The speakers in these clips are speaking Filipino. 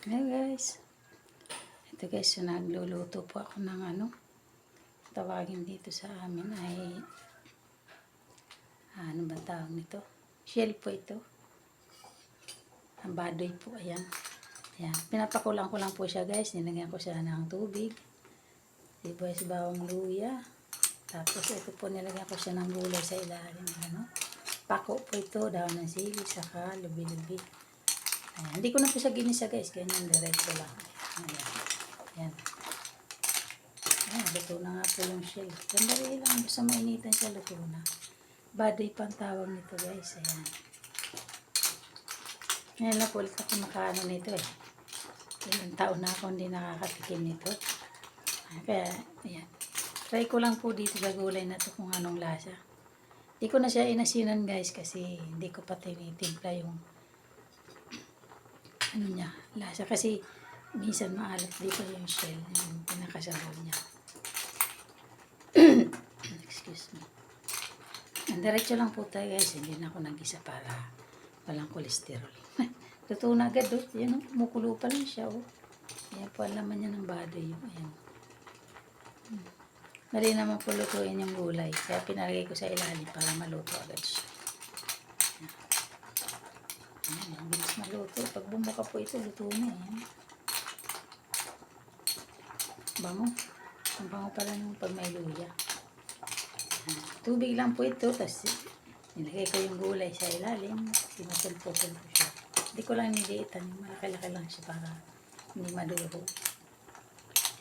Hey guys, ito guys, so nagluluto po ako ng tawagin dito sa amin ay, ano ba tawag nito? Shell po ito. Ang badoy po, ayan. Ayan, pinapakulang ko lang po siya guys, nilagyan ko siya ng tubig. Sibuyas, bawang, luya. Tapos ito po nilagyan ko siya ng gulay sa ilalim. Pako po ito, daon ng sili, saka lubi-lubi. Ayan, hindi ko na po siya ginisa guys, ganyan diretso lang. Ayan. Ayan. Ayan, luto na nga po yung shell. Sandali lang, basta mainitan siya, luto na. Badoy pang tawag nito guys, ayan. Ngayon lang po ulit ako makaano nito eh. Ilang taon na ako hindi nakakatikim nito. Kaya, ayan. Try ko lang po dito sa gulay na to kung anong lasa. Hindi ko na siya inasinan guys kasi hindi ko pa tinitimpla yung ano niya, lasa. Kasi minsan maalat dito yung shell, yung pinakasabaw niya. Excuse me. Diretso lang po tayo guys, hindi na ako nag-isa para walang kolesterol. Totoo na agad oh. Yan oh, kumukulo pa lang siya oh. Ayan po ang laman niya ng badoy oh. Ayan. Mali naman po lutuin yung gulay. Kaya pinalagay ko sa ilalim para maluto agad siya. Ayan, bilis maluto. Pag bumuka po ito, luto na. Ayan. Bango. Ang bango pala nung pag may luya. Ayan. Tubig lang po ito. Tapos nilagay ko yung gulay sa ilalim. Sinusulpusol ko siya. Hindi ko lang niliitan. Malaki-laki lang siya para hindi maduro.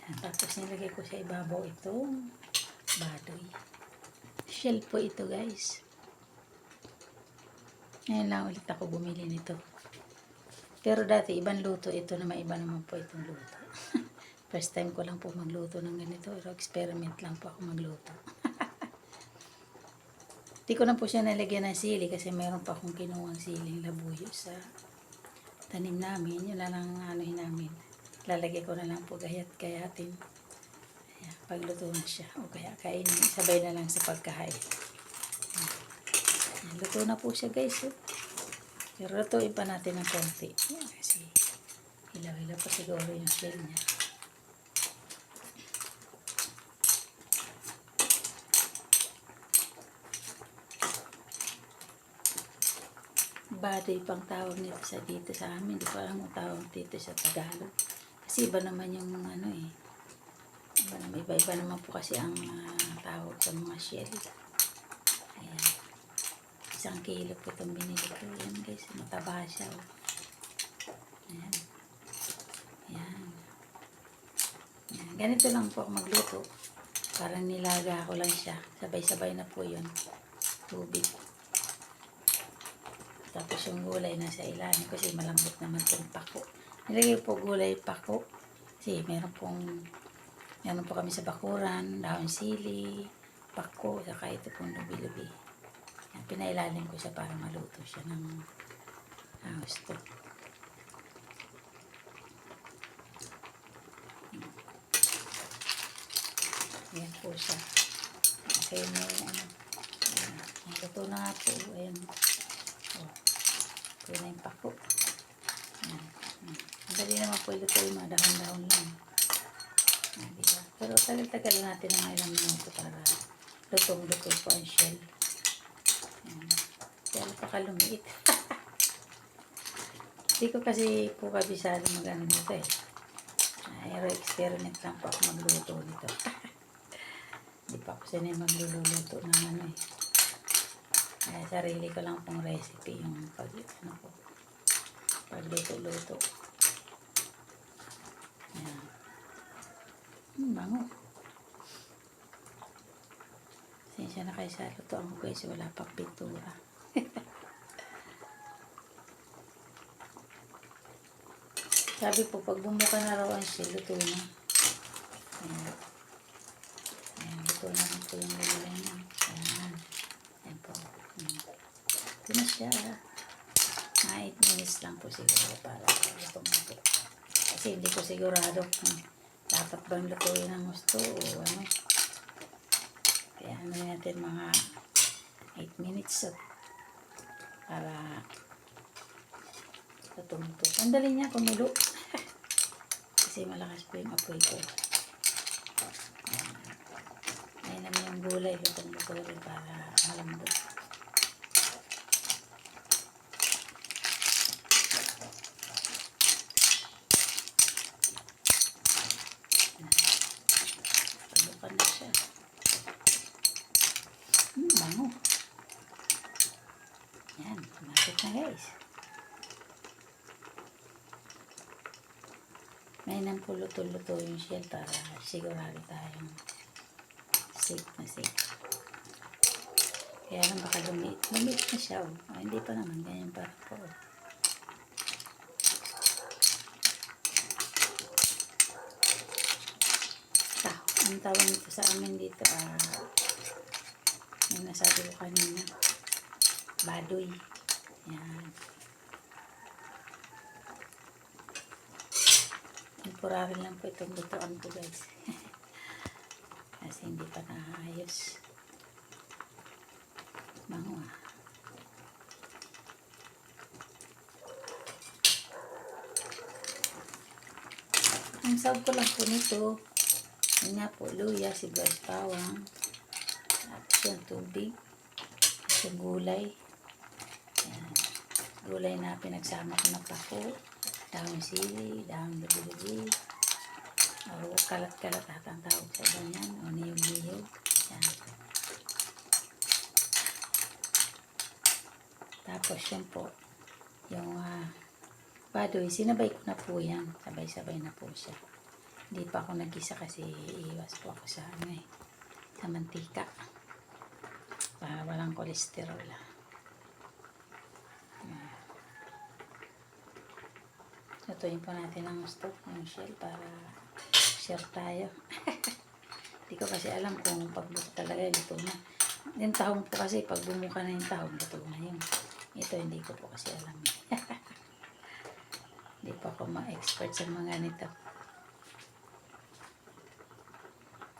Ayan. Tapos nilagay ko sa ibabaw itong badoy. Shell po ito guys. Ngayon lang ulit ako bumili nito. Pero dati ibang luto ito na maiba naman po itong luto. First time ko lang po magluto ng ganito. Pero experiment lang po ako magluto. Hindi ko na po siya nalagyan ng sili kasi mayroon pa akong kinuwang siling labuyo sa tanim namin. Yun na lang anuhin namin. Lalagay ko na lang po gayat-gayatin. Ayan, pagluto na siya. O kaya kainin. Sabay na lang sa pagkahain. Luto na po siya guys. Oh. Pero lutuin pa natin ng konti. Yan, kasi hilaw-hilaw pa siguro yung shell niya. Badoy pang tawag nito sa dito sa amin. Hindi ko alam kung tawag dito sa Tagalog. Kasi iba naman yung ano eh. Iba-iba naman po kasi ang tawag sa mga shell. Ayan. 1 kilo po itong binili ko. Ayan guys, mataba siya. Oh. Ayan. Ayan. Ayan. Ganito lang po ako magluto. Parang nilaga ko lang siya. Sabay-sabay na po yun. Tubig. Tapos yung gulay nasa ilalim kasi malambot naman itong pako. Nilagay po gulay pako. Kasi meron po kami sa bakuran, daon sili, pako, saka ito pong lubi-lubi. Pinailalim ko siya para maluto siya ng gusto. Ayan po siya. Okay na yung luto na nga po. Ayan. Oh. Ito na yung pako. Ayan. Madali naman po ilutuin mga dahon-dahon lang. Diba? Pero tagal-tagal natin ng ilang minuto para lutong-luto po ang shell. Kaya napakalumiit. Hindi ko kasi po kabisado mag-ano nito eh. Aero experiment lang po ako magluto nito. Hindi pa ako sanay magluluto ng ano eh. Kaya sarili ko lang pong recipe yung pagluto-luto. Ayan. Bango. Sensya na kayo sa lutoan ko guys. Wala pang pintura. Sabi po, pag bumuka na raw ang shell, luto na. Ayan. Ayan, luto na rin po yung gulay niya. Ayan. Ayan po. Ito na siya. 8 minutes lang po siguro para luto na. Kasi hindi ko sigurado kung dapat bang lutuin ang gusto o ano. Kaya ano natin mga 8 minutes so, para tumuto. Ang dali niya kumulo. kasi malakas po yung apoy ko. Ayan naman yung gulay, lutong-luto rin para malambot. Palukan na siya. Bango. Yan, tumatik na guys. May nang puluto-luto yung shell para sigurado tayong safe na safe. Kaya lang baka lumit na siya. Oh. Ay, hindi pa naman, ganyan pa po. Ang tawag nito sa amin dito, yung nasabi ko kanina, badoy. Yan. Temporary lang po itong lutoan ko guys. Kasi hindi pa naayos. Bango ah. Ang sawag ko lang po nito, yun nga po, luya, sibuyas, bawang, tapos yung tubig, tapos yung gulay. Yan. Gulay na pinagsama ko na pako, dahon sili, dahon lubi-lubi, o kalat-kalat at ang tawag sa iba niyan, o niyog-niyog. Yan. Tapos yun po, yung badoy, sinabay ko na po yan, sabay-sabay na po siya. Hindi pa ako nagisa kasi iiwas po ako sa sa mantika para walang kolesterol. Lutuin po natin ang gusto yung shell para share tayo. Hindi ko kasi alam kung pagluto talaga luto na. Yung tahong po kasi pag bumuka na yung tahong luto na yun. Ito hindi ko po kasi alam. Hindi po ako ma-expert sa mga nito.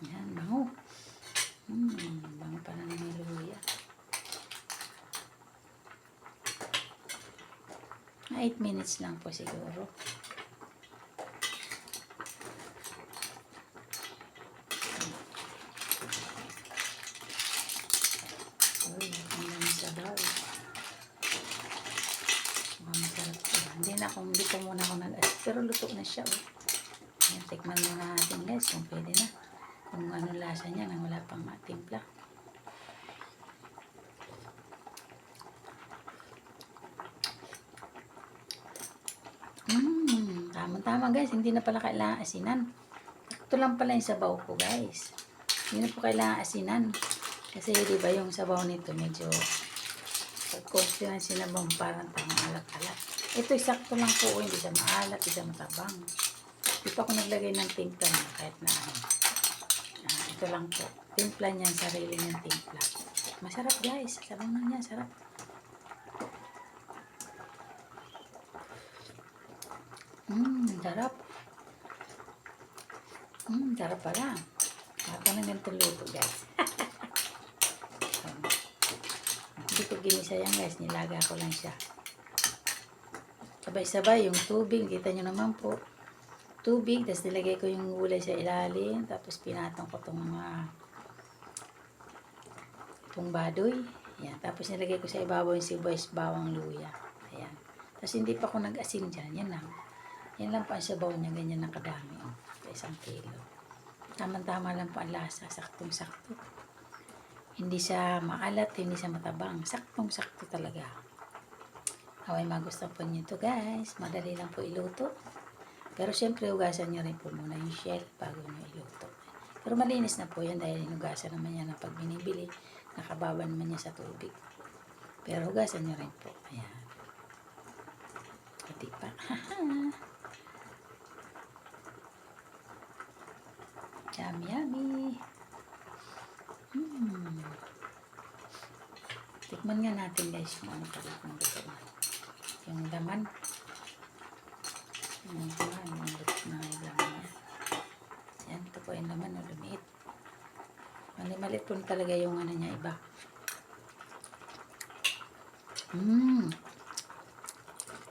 Yan, bango. Bango pa na ng luya. 8 minutes lang po siguro. Uy, ang dami sabaw. Masarap po. Hindi ko muna ako nag-asin. Pero luto na siya. Oh. Yan, tikman muna natin guys kung pwede na. Kung ano lasa niya nang wala pang timpla. Tama guys, hindi na pala kailangan asinan. Ito lang pala yung sabaw ko guys. Hindi na po kailangan asinan. Kasi di ba yung sabaw nito medyo pag-konti ng sinabang parang tamang alat-alat. Ito sakto lang po, hindi siya maalat, hindi siya matabang. Di pa ako naglagay ng timpla niya kahit na ito lang po. Timpla niya, sarili niyang timpla. Masarap guys. Sabaw na niya, sarap. Sarap. Sarap pala. Ako na ganitong luto guys. Hindi ko ginisa yan guys. Nilaga ko lang siya. Sabay-sabay yung tubig. Kita nyo naman po. Tubig. Tapos nilagay ko yung gulay sa ilalim. Tapos pinatong ko itong badoy. Yan. Tapos nilagay ko sa ibabaw yung sibuyas, bawang, luya. Ayan. Tapos hindi pa ako nag-asin dyan. Yan lang. Yan lang po ang sabaw niya. Ganyan na kadami. Oh. 1 kilo. Tama-tama lang po ang lasa. Saktong-sakto. Hindi siya maalat. Hindi siya matabang. Saktong-sakto talaga. Away magustuhan po nyo ito guys. Madali lang po iluto. Pero syempre hugasan nyo rin po muna yung shell bago nyo iluto. Pero malinis na po yan dahil hinugasan naman yan na pag binibili. Nakababa naman niya sa tubig. Pero hugasan nyo rin po. Ayan. Pati pa. Yummy, yummy. Tikman nga natin guys kung ano pala kung gusto na. Yung laman. Yung laman. Yung laman niya. Yan. Ito po yung laman. Lumiit. Mali-malit po talaga yung ano niya iba.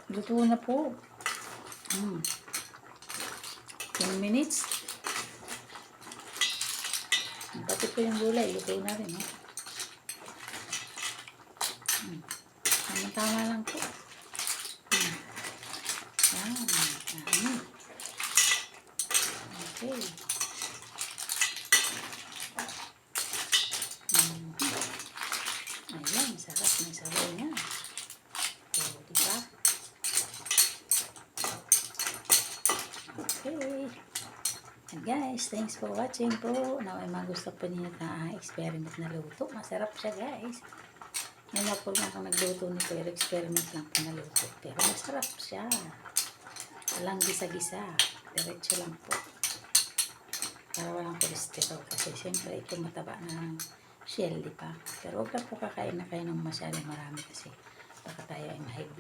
Luto na po. 10 minutes. Pati po yung gulay, luto na rin, no? Tama-tama lang po. Yan. Ano? Okay. Ayan, sarap ng sabaw niya. So, diba? Okay. And guys, thanks for watching po. Naway magusto po niyo na experiment na luto. Masarap siya guys. Ngayon po na ako nagluto nito, experiment lang po na luto. Pero masarap siya. Walang gisa-gisa. Diretso lang po. Para walang cholesterol. Kasi siyempre ito mataba na shell, di ba? Pero huwag lang po kakain na kayo ng masyadong marami kasi baka tayo ay mahigla.